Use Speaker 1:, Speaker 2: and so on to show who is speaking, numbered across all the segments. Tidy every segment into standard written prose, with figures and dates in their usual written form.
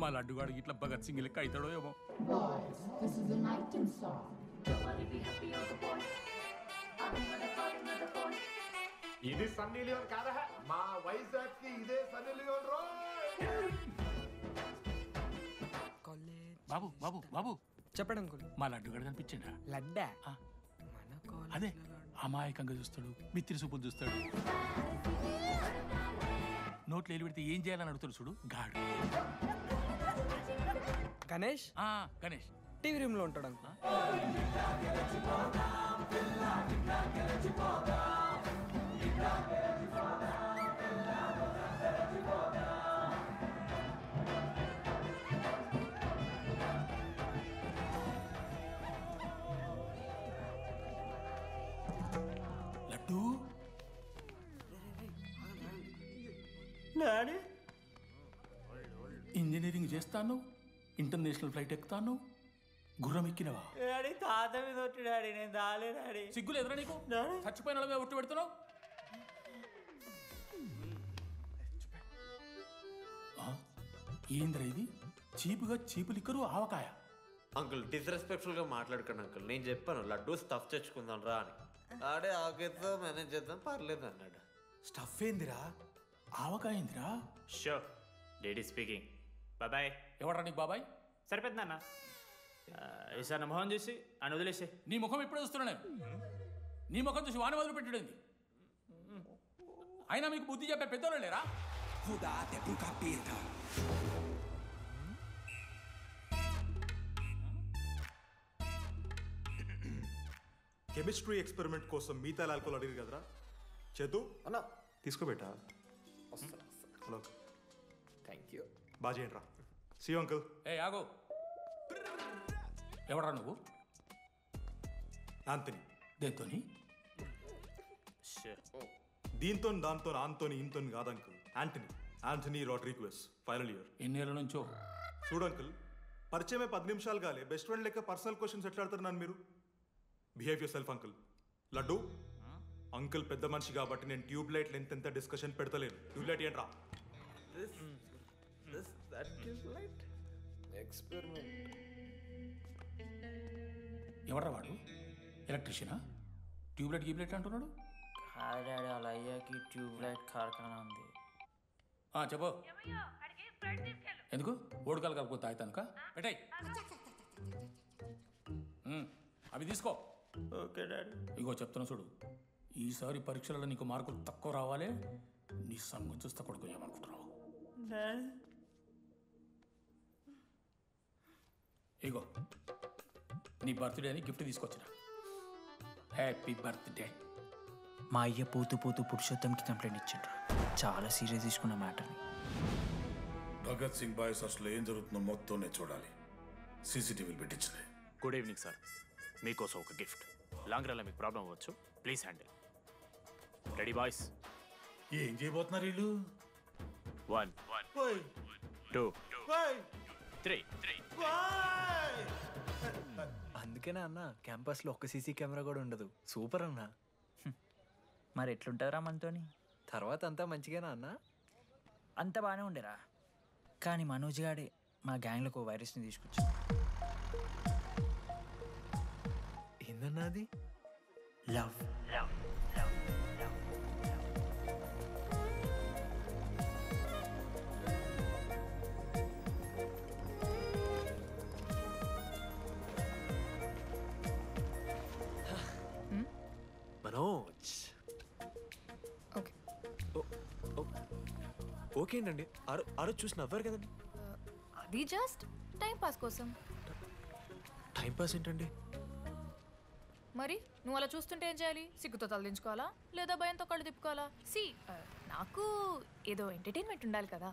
Speaker 1: మా లడ్డుగాడికి ఇట్లా భగత్ సింగ్ లెక్క అవుతాడో ఏమో.
Speaker 2: Boys, this is an item song.
Speaker 3: ఇది సన్నీ లియోన్ కాదా? మా వైజాగ్ కి ఇదే సన్నీ లియోన్ రో.
Speaker 1: బాబు బాబు బాబు
Speaker 4: చెప్పండి అంకుల్.
Speaker 1: మా లడ్డుగాడు కనిపించిండా?
Speaker 4: లడ్డా
Speaker 1: అదే అమాయకంగా చూస్తాడు, మిత్రి చూపులు చూస్తాడు, నోట్లు ఏలు పెడితే ఏం చేయాలని అడుగుతాడు చూడు గాడు.
Speaker 4: గణేష్
Speaker 1: గణేష్
Speaker 4: టీవీ రూమ్ లో ఉంటాడు అంకుల్.
Speaker 1: లడ్డు ఇంజనీరింగ్ చేస్తాను, ఇంటర్నేషనల్ ఫ్లైట్ ఎక్కుతాను, గుర్రం ఎక్కినవా?
Speaker 5: డాడీ తాత మీద ఒట్టు డాడీ, నేను దాలే డాడీ.
Speaker 1: సిగ్గులు ఎదురా నీకు? చచ్చిపోయిన వాళ్ళ మీద ఒట్టు పెడుతున్నావు. ఏంద్రా ఇది? చీపుగా చీపులు ఇక్కరు ఆవకాయ.
Speaker 6: అంకుల్ డిస్రెస్పెక్ట్ఫుల్ గా మాట్లాడకండి అంకుల్. నేను చెప్పాను లడ్డూ స్టఫ్ తెచ్చుకుందాం రా అని. ఆడే ఆకేతో మేనేజ్ చేద్దాం పర్లేదు అన్నాడు.
Speaker 4: స్టఫ్ ఏందిరా?
Speaker 1: ఆవకాయ ఏందిరా?
Speaker 5: Show daddy speaking. బాబాయ్.
Speaker 1: ఎవడ్రా నీకు బాబాయ్?
Speaker 5: సరిపోతుంది అన్న. ఈసారి నా మొహం చూసి అని వదిలేసే.
Speaker 1: నీ ముఖం ఎప్పుడు చూస్తున్నా నేను? నీ ముఖం చూసి వాన వదిలి పెట్టింది. అయినా మీకు బుద్ధి చెప్పే పెద్దోళ్ళు లేరా?
Speaker 7: కెమిస్ట్రీ ఎక్స్పెరిమెంట్ కోసం మీథైల్ ఆల్కహాల్ అడిగారు కదరా చేతు
Speaker 6: అన్నా
Speaker 7: తీసుకోబెట్టా. Hello
Speaker 6: thank you.
Speaker 7: బాగా చేయండి రా. See uncle.
Speaker 1: ఆగో, ఎవడరా నువ్వు?
Speaker 7: ఆంథనీ.
Speaker 1: దేంతోని?
Speaker 7: దీంతో దాంతో ఆంతోని ఇంతోని కాదు uncle. Antony Rodrigues, final year.
Speaker 1: ఎన్నేళ్ళ నుంచో?
Speaker 7: చూడు అంకుల్, పరిచయమే 10 నిమిషాలు కాలే బెస్ట్ ఫ్రెండ్ లెక్క పర్సనల్ క్వశ్చన్స్ ఎట్లా ఆడతారు నన్ను మీరు? Behave yourself uncle. Laddu uncle పెద్ద మనిషి కాబట్టి నేను ట్యూబ్ లైట్ లెంత్ ఎంత డిస్కషన్ పెడతలేను. ట్యూబ్ లైట్ ఏంట్రా?
Speaker 1: ఎవడ్రా వాడు? ఎలక్ట్రీషియనా? ట్యూబ్లైట్ గీబ్లైట్ అంటున్నాడు.
Speaker 5: డాడీ వాళ్ళ అయ్యాకి ట్యూబ్ లైట్ కార్ఖానా ఉంది.
Speaker 1: చెప్పు. ఎందుకు ఓడికాలు కలుపుతా అవుతానుక? పెట్టాయి అవి తీసుకో.
Speaker 5: Okay daddy.
Speaker 1: ఇగో చెప్తున్నా చూడు, ఈసారి పరీక్షలలో నీకు మార్కులు తక్కువ రావాలి. నీ సంగం చూస్తా కొడుకు ఏమనుకుంటున్నావు? ఇగో నీ బర్త్డే అని గిఫ్ట్ తీసుకొచ్చిన. Happy birthday.
Speaker 5: మా అయ్య పోతూ పోతూ పురుషోత్తంకి కంప్లైంట్ ఇచ్చిండ్రు. చాలా సీరియస్ తీసుకున్న మ్యాటర్ని.
Speaker 8: భగత్ సింగ్ బాయ్స్ అసలు ఏం జరుగుతుందో మొత్తం నేను చూడాలి. సీసీటీవీలు పెట్టించలే.
Speaker 9: గుడ్ ఈవినింగ్ సార్, మీకోసం ఒక గిఫ్ట్. లాంగ్ రన్లో మీకు ప్రాబ్లం అవ్వచ్చు, ప్లీజ్ హ్యాండిల్. Ready boys?
Speaker 8: ఏం చేయబోతున్నారు వీళ్ళు?
Speaker 9: 1 2 3.
Speaker 4: అందుకేనా అన్న క్యాంపస్ లో ఒక్క సీసీ కెమెరా కూడా ఉండదు. సూపర్ అన్న.
Speaker 5: మరి ఎట్లుంటారా మనతోని?
Speaker 4: తర్వాత అంతా మంచిగానా అన్న?
Speaker 5: అంత బాగానే ఉండేరా, కానీ మనోజ్ గాడే మా గ్యాంగ్లోకి ఓ వైరస్ని తీసుకొచ్చి.
Speaker 4: ఏందన్నా అది?
Speaker 5: లవ్.
Speaker 4: మనోజ్ ఓకే అండి. ఆ రోజు చూసి నవ్వారు కదండి.
Speaker 10: అది జస్ట్ టైం పాస్ కోసం.
Speaker 4: టైం పాస్ ఏంటండి?
Speaker 10: మరి నువ్వు అలా చూస్తుంటే ఏం చేయాలి? సిగ్గుతో తలదించుకోవాలా లేదా భయంతో కళ్ళు తిప్పుకోవాలా? నాకు ఏదో ఎంటర్టైన్మెంట్ ఉండాలి కదా.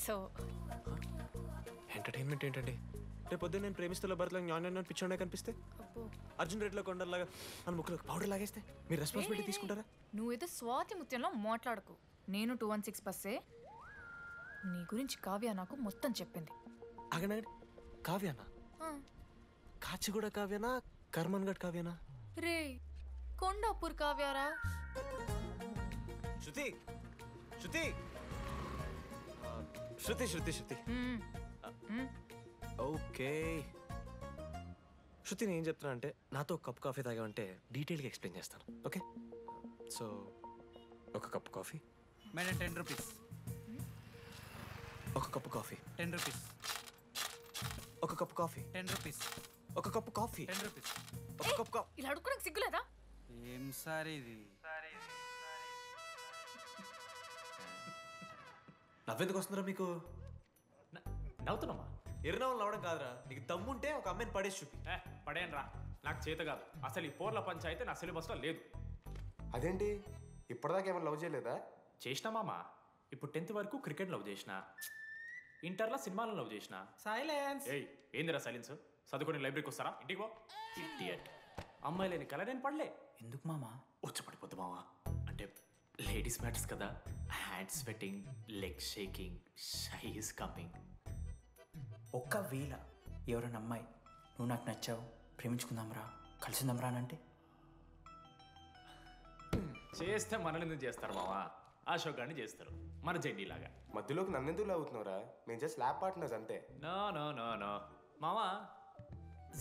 Speaker 10: సో
Speaker 4: ఎంటర్టైన్మెంట్ ఏంటండి? రేపు పొద్దున్న నేను ప్రేమిస్తున్న భర్తలో జ్ఞానం పిచ్చోడే కనిపిస్తే, అర్జున్ రెడ్డిలో కొండలాగా మన ముక్కలో పౌడర్ లాగేస్తే మీరు రెస్పాన్సిబిలిటీ తీసుకుంటారా?
Speaker 10: నువ్వేదో స్వాతి ముత్యంలో మాట్లాడకు. నేను 216 బస్సే. నీ గురించి కావ్య నాకు మొత్తం చెప్పింది.
Speaker 4: అగనగండి, కావ్యానా? కాచిగూడ కావ్యానా, కర్మన్ గడ్ కావ్యానా?
Speaker 10: రే కొండాపూర్ కావ్యారా?
Speaker 4: శృతి శృతి శృతి శృతి శృతి ఓకే శృతి నేను ఏం చెప్తున్నా అంటే నాతో కప్ కాఫీ తాగామంటే డీటెయిల్గా ఎక్స్ప్లెయిన్ చేస్తాను ఓకే సో ఒక కప్ కాఫీ
Speaker 5: మేడం 10 రూపీస్.
Speaker 4: ఒక కప్పు కాఫీ
Speaker 5: 10 రూపీస్.
Speaker 4: ఒక కప్పు కాఫీ
Speaker 5: 10 రూపీస్.
Speaker 4: ఒక కప్పు కాఫీ
Speaker 5: 10 రూపీస్.
Speaker 4: ఒక కప్పు కాఫీ.
Speaker 10: ఇలా అడుక్కోడానికి సిగ్గులేదా?
Speaker 5: ఏం సార్ ఇది?
Speaker 4: నవ్వెందుకు వస్తున్నారా మీకు?
Speaker 9: నవ్వుతున్నామా?
Speaker 4: ఎర్రనవ్వులు నవ్వడం కాదురా, నీకు దమ్ముంటే ఒక అమ్మాయిని పడేసి చూపి.
Speaker 9: పడేయను రా, నాకు చేత కాదు. అసలు ఈ పోర్ల పంచాయితీ నా సిలబస్లో లేదు.
Speaker 3: అదేంటి ఇప్పటిదాకా ఏమైనా లవ్ చేయలేదా?
Speaker 9: చేసినా మామా. ఇప్పుడు 10th వరకు క్రికెట్ లవ్ చేసిన, ఇంటర్లో సినిమాలను లవ్ చేసిన.
Speaker 5: సైలెన్స్.
Speaker 9: ఏయ్ ఏందిరా సైలెన్స్? చదువుకొని లైబ్రరీకి వస్తారా? ఇంటికి పో. ఇడియట్. అమ్మాయి లేని కల నేను పడలే.
Speaker 5: ఎందుకు మామా?
Speaker 9: వచ్చపడిపోద్దు మావా. అంటే లేడీస్ మ్యాటర్స్ కదా. Hand sweating, leg shaking, shy is coming.
Speaker 5: ఒక్కవేళ ఎవరైనా అమ్మాయి నువ్వు నాకు నచ్చావు, ప్రేమించుకుందాంరా, కలిసిందాంరా అని అంటే
Speaker 9: చేస్తే మనల్ని ఎందుకు చేస్తారు మావా? అశోక్ గారిని చేస్తారు, మన జెండీలాగా.
Speaker 3: మధ్యలోకి నన్నెందుకు అవుతున్నావురా? మేము జస్ట్ ల్యాబ్ పార్ట్నర్స్ అంతే.
Speaker 9: నో నో నో నో మావా,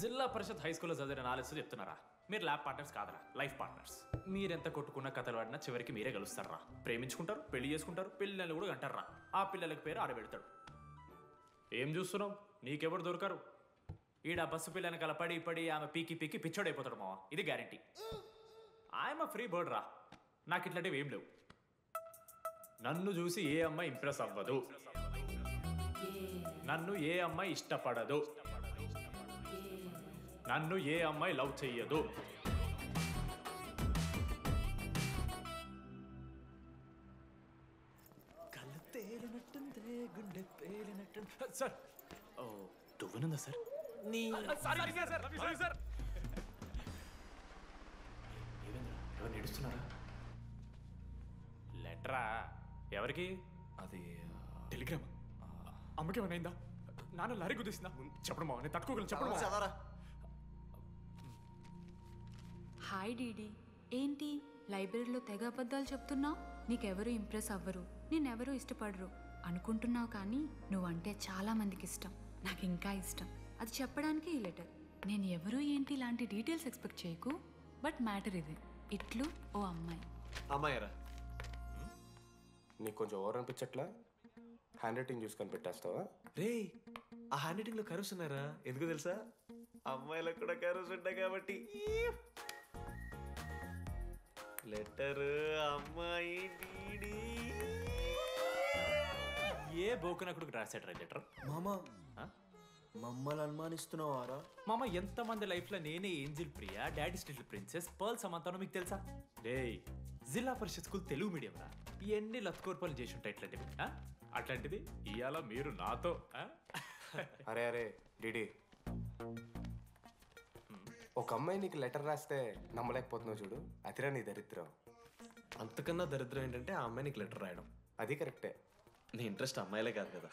Speaker 9: జిల్లా పరిషత్ హై స్కూల్లో చదివిన నాలెడ్జ్ చెప్తున్నారా? మీరు ల్యాబ్ పార్ట్నర్స్ కాదరా, లైఫ్ పార్ట్నర్స్. మీరెంత కొట్టుకున్న కథలు పడినా చివరికి మీరే కలుస్తారా. ప్రేమించుకుంటారు, పెళ్లి చేసుకుంటారు, పిల్లలు కూడా అంటారా. ఆ పిల్లలకి పేరు ఆడబెడతాడు. ఏం చూస్తున్నావు? నీకెవరు దొరకరు. ఈడ బస్సు పిల్లని కల పడి పడి ఆమె పీకి పీకి పిచ్చోడైపోతాడు మావా. ఇది గ్యారంటీ. ఆయమ ఫ్రీ బర్డ్ రా. నాకు ఇట్లాంటివి ఏం లేవు. నన్ను చూసి ఏ అమ్మాయి ఇంప్రెస్ అవ్వదు, నన్ను ఏ అమ్మాయి ఇష్టపడదు, నన్ను ఏ అమ్మాయి లవ్ చెయ్యదు. సార్ ఓ దువ్వనుందా సార్? ఎవరు నడుస్తున్నారా? లెటరా? ఎవరికి?
Speaker 4: అది
Speaker 9: టెలిగ్రామ్. అమ్మకి ఏమైనా నాన్న లారీ గుద్దేసిందా? చెప్పడం మా నేను తట్టుకోగలను. చెప్పడం
Speaker 4: చదవరా.
Speaker 11: హాయ్ డీడీ, ఏంటి లైబ్రరీలో తెగ అబద్ధాలు చెప్తున్నావు? నీకెవరూ ఇంప్రెస్ అవ్వరు, నేనెవరూ ఇష్టపడరు అనుకుంటున్నావు, కానీ నువ్వంటే చాలా మందికి ఇష్టం, నాకు ఇంకా ఇష్టం. అది చెప్పడానికి ఈ లెటర్. నేను ఎవరు ఏంటి ఇలాంటి డీటెయిల్స్ ఎక్స్పెక్ట్ చేయకు, బట్ మ్యాటర్ ఇది. ఇట్లు ఓ అమ్మాయి.
Speaker 4: అమ్మాయిరా?
Speaker 3: నీకు కొంచెం ఓవర్ అనిపించట్లా? హ్యాండ్ రైటింగ్ చూసుకొని పెట్టేస్తావా?
Speaker 4: రే ఆ హ్యాండ్ రైటింగ్లో కర్వ్స్ ఉన్నారా? ఎందుకు తెలుసా? అమ్మాయిలకు కూడా కర్వ్స్ ఉంటాయి కాబట్టి. లెటర్ అమ్మాయి డీడీ.
Speaker 9: ఏ బోకనకుడికి రాశాడు లెటర్?
Speaker 4: మామా మమ్మల్ని అనుమానిస్తున్నావారా?
Speaker 9: మామ ఎంతమంది లైఫ్లో నేనే angel Priya, daddy still princess, pearl సమంతానో మీకు తెలుసా? డే జిల్లా పరిషత్ స్కూల్ తెలుగు మీడియం రా. ఎన్ని లత్కోర్పాలు చేసి ఉంటాయి ఇట్లాంటివి. అట్లాంటిది ఇవాళ మీరు నాతో.
Speaker 3: అరే అరే డిడి, ఒక అమ్మాయి నీకు లెటర్ రాస్తే నమ్మలేకపోతున్నావు చూడు, అతిరా నీ దరిద్రం.
Speaker 4: అంతకన్నా దరిద్రం ఏంటంటే ఆ అమ్మాయి నీకు లెటర్ రాయడం.
Speaker 3: అది కరెక్టే.
Speaker 4: నీ ఇంట్రెస్ట్ అమ్మాయిలే కాదు కదా.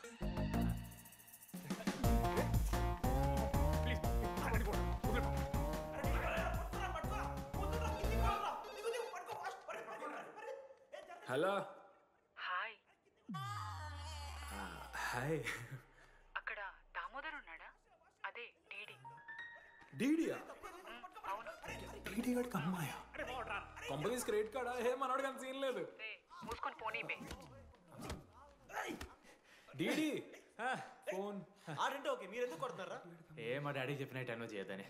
Speaker 9: హలో.
Speaker 11: హాయ్.
Speaker 9: హాయ్.
Speaker 11: అక్కడ దామోదర్ ఉన్నాడా? అదే డీడీ.
Speaker 9: డీడీయా?
Speaker 11: అవును.
Speaker 9: డీడీ గడికి అమ్మాయా? Companies credit కార్డా? ఏ మనోడు కానీ సీన్ లేదు.
Speaker 11: మూసుకొని పోనీ బే.
Speaker 9: డీడీ ఫోన్
Speaker 4: ఆడంటే ఓకే, మీరు ఎందుకు కొడుతున్నారా?
Speaker 9: ఏ మా డాడీ చెప్పిన టైంలో చేయదని.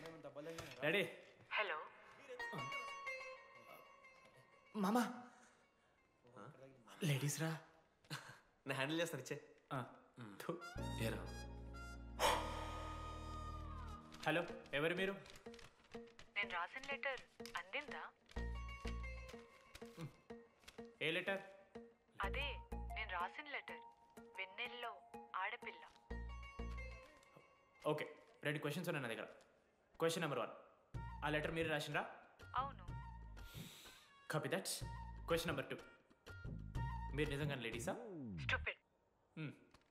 Speaker 9: డాడీ.
Speaker 11: హలో.
Speaker 9: మామా లేడీస్ రా.
Speaker 4: నేను హ్యాండిల్ చేస్తాను, ఇచ్చే.
Speaker 9: ఏరా. హలో, ఎవరు మీరు?
Speaker 11: నేను రాసిన లెటర్ అందిందా?
Speaker 9: ఏ లెటర్?
Speaker 11: అదే నేను రాసిన లెటర్, వెన్నెల్లో ఆడపిల్ల.
Speaker 9: ఓకే, 2 క్వశ్చన్స్ ఉన్నాయి నా దగ్గర. క్వశ్చన్ నెంబర్ 1, ఆ లెటర్ మీరు రాసిండ్రా?
Speaker 11: అవును.
Speaker 9: Copy that. క్వశ్చన్ నెంబర్ 2, మీరు నిజంగానే లేడీసా?
Speaker 11: స్టూపిడ్.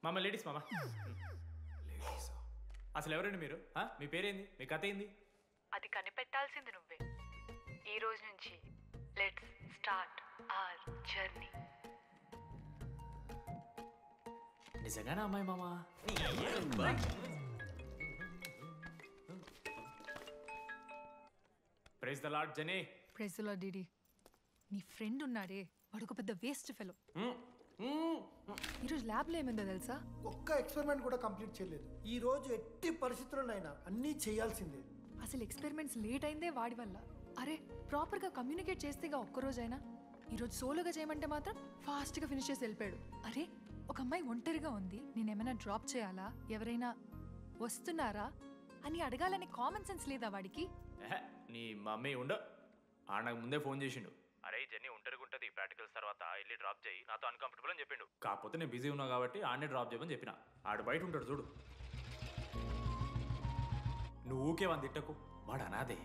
Speaker 9: మామ లేడీస్ మామ. అసలు ఎవరండి మీరు? మీ పేరేంది? మీ కథ ఏంది?
Speaker 11: అది కనిపెట్టాల్సింది నువ్వే. ఈ రోజు నుంచి లెట్స్ స్టార్ట్ అవర్ జర్నీ.
Speaker 9: నిజంగానే అమ్మాయి మామా? ప్రైజ్ ద లార్డ్ జెనీ.
Speaker 10: ప్రైజ్ ద లార్డ్ డీడీ. నీ ఫ్రెండ్ ఉన్నాడే వాడు ఒక పెద్ద వేస్ట్ ఫెలో. ఈరోజు ల్యాబ్లో ఏమైందో తెలుసా?
Speaker 12: ఒక్క ఎక్స్పెరిమెంట్ కూడా కంప్లీట్ చేయలేదు. ఈ రోజు ఎట్టి పరిస్థితుల్లోనైనా అన్నీ చేయాల్సిందే.
Speaker 10: అసలు ఎక్స్పెరిమెంట్స్ లేట్ అయిందే వాడి వల్ల. అరే ప్రాపర్గా కమ్యూనికేట్ చేస్తేగా ఒక్కరోజైనా. ఈరోజు సోలోగా చేయమంటే మాత్రం ఫాస్ట్గా ఫినిష్ చేసి వెళ్ళిపోయాడు. అరే ఒక అమ్మాయి ఒంటరిగా ఉంది, నేనేమైనా డ్రాప్ చేయాలా, ఎవరైనా వస్తున్నారా అని అడగాలనే కామన్ సెన్స్ లేదా వాడికి?
Speaker 9: నీ మమ్మీ ఉండ నాకు ముందే ఫోన్ చేసిండు. అరే జెన్నీ ఒంటరిగా ఉంటుంది, ప్రాక్టికల్స్ తర్వాత వెళ్ళి డ్రాప్ చేయి, నాతో అన్కంఫర్టబుల్ అని చెప్పిండు. కాకపోతే నేను బిజీ ఉన్నా కాబట్టి ఆడనే డ్రాప్ చేయమని చెప్పిన. ఆడు బయట ఉంటాడు చూడు. నువ్వు ఊకే వాని తిట్టకు, వాడు అనాదే.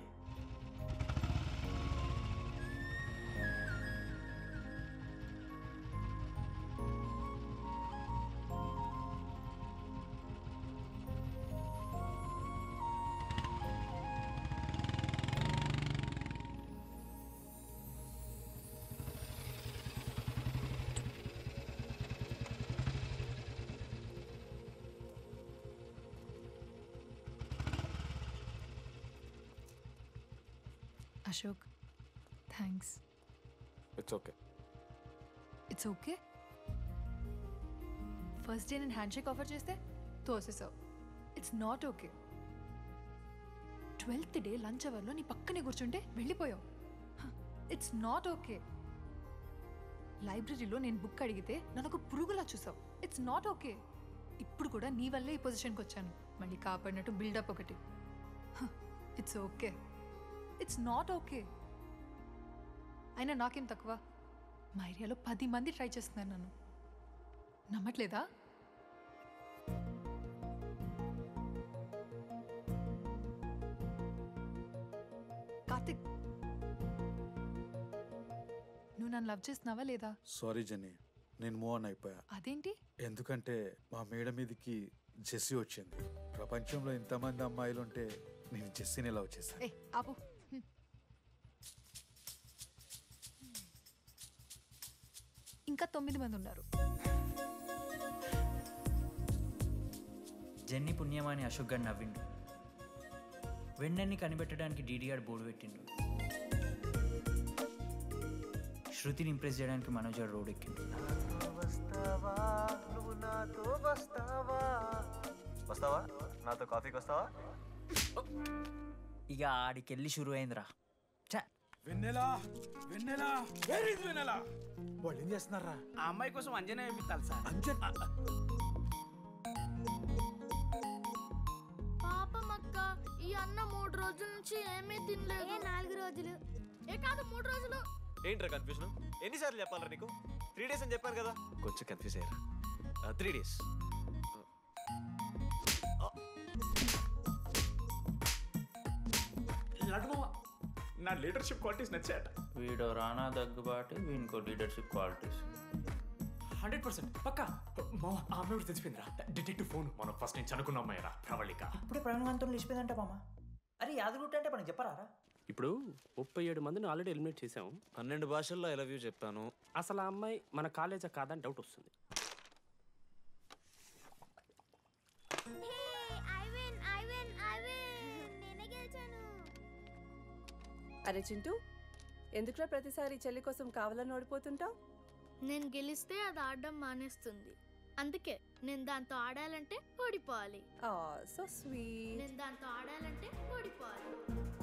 Speaker 10: Ashok thanks.
Speaker 4: It's okay.
Speaker 10: It's okay. First day నేను హ్యాండ్ షేక్ ఆఫర్ చేస్తే తోసేసావు. It's not okay. 12th day lunch అవర్లో నీ పక్కనే కూర్చుంటే వెళ్ళిపోయావు. It's not okay. లైబ్రరీలో నేను బుక్ అడిగితే నన్ను ఒక పురుగులా చూసావు. ఇట్స్ నాట్ ఓకే. ఇప్పుడు కూడా నీ వల్లే ఈ పొజిషన్కి వచ్చాను. మళ్ళీ కాపాడినట్టు బిల్డప్ ఒకటి. It's okay. It's not okay. అయినా నాకేం తక్కువ? మా ఏరియాలో 10 మంది ట్రై చేస్తున్నారు నన్ను. నమ్మట్లేదా? కార్తిక్ నువ్వు నన్ను లవ్ చేస్తున్నావా లేదా?
Speaker 13: సారీ జెన్నీ, నేను మూవ్ ఆన్ అయిపోయా.
Speaker 10: అదేంటి?
Speaker 13: ఎందుకంటే మా మేడ మీదకి జెస్సీ వచ్చింది. ప్రపంచంలో ఇంతమంది అమ్మాయిలు ఉంటే నేను జెస్సీని లవ్ చేశాను.
Speaker 10: ఏ ఆపు. ఇంకా 9 మంది ఉన్నారు.
Speaker 5: జెన్నీ పుణ్యమాని అశోక్ గారు నవ్విండు. వెన్నెన్ని కనిపెట్టడానికి డీడీఆర్ బోర్డు పెట్టిండు. శృతిని ఇంప్రెస్ చేయడానికి మనోజ్ గారు రోడ్ ఎక్కిండు.
Speaker 4: వస్తావా నాతో కాఫీకి వస్తావా?
Speaker 5: ఇక ఆడికెళ్ళి షురు అయిందిరా.
Speaker 14: వెన్నెలా వెన్నెలా వెన్నెలా
Speaker 12: వాళ్ళు ఏం చేస్తున్నారా?
Speaker 14: ఆ అమ్మాయి కోసం అంజనా ఏమిట్టాలి సార్?
Speaker 15: పాపం అక్క, ఈ అన్న 3 రోజుల నుంచి ఏమీ తినలేదు. 4 రోజులు కాదు 3 రోజులు.
Speaker 4: ఏంట్రా కన్ఫ్యూజన్? ఎన్నిసార్లు చెప్పాలరా నీకు? 3 days అని చెప్పాను కదా. కొంచెం కన్ఫ్యూజ్ అయ్యారా? 3 days.
Speaker 9: నా లీడర్షిప్ క్వాలిటీస్ నచ్చాట.
Speaker 5: వీడో రానా దగ్గుబాటి, వీనికో లీడర్షిప్ క్వాలిటీస్.
Speaker 9: 100% పక్కా. మామ ఆ అమ్మాయి కూడా తెలిసిపోయిందిరా. డిటెక్టివ్ ఫోన్ మనం ఫస్ట్ నుంచి అనుకున్న అమ్మాయిరా ప్రవళిక.
Speaker 5: ఇప్పుడే ప్రవీణ్ లేచిపోయిందంట మామ. అరే యాదగుట్ట అంటే మనకి చెప్పరా?
Speaker 16: ఇప్పుడు 37 మందిని ఆల్రెడీ ఎలిమినేట్ చేసాం.
Speaker 4: 12 భాషల్లో ఐ లవ్ యూ చెప్పాను.
Speaker 16: అసలు ఆ అమ్మాయి మన కాలేజా కాదని డౌట్ వస్తుంది.
Speaker 17: అరే చింటూ, ఎందుకురా ప్రతిసారి చెల్లి కోసం కావాలని ఓడిపోతుంటావు?
Speaker 15: నేను గెలిస్తే అది ఆడడం మానేస్తుంది. అందుకే నేను దాంతో ఆడాలంటే ఓడిపోవాలి.
Speaker 17: So sweet.
Speaker 15: నేను దాంతో ఆడాలంటే ఓడిపోవాలి.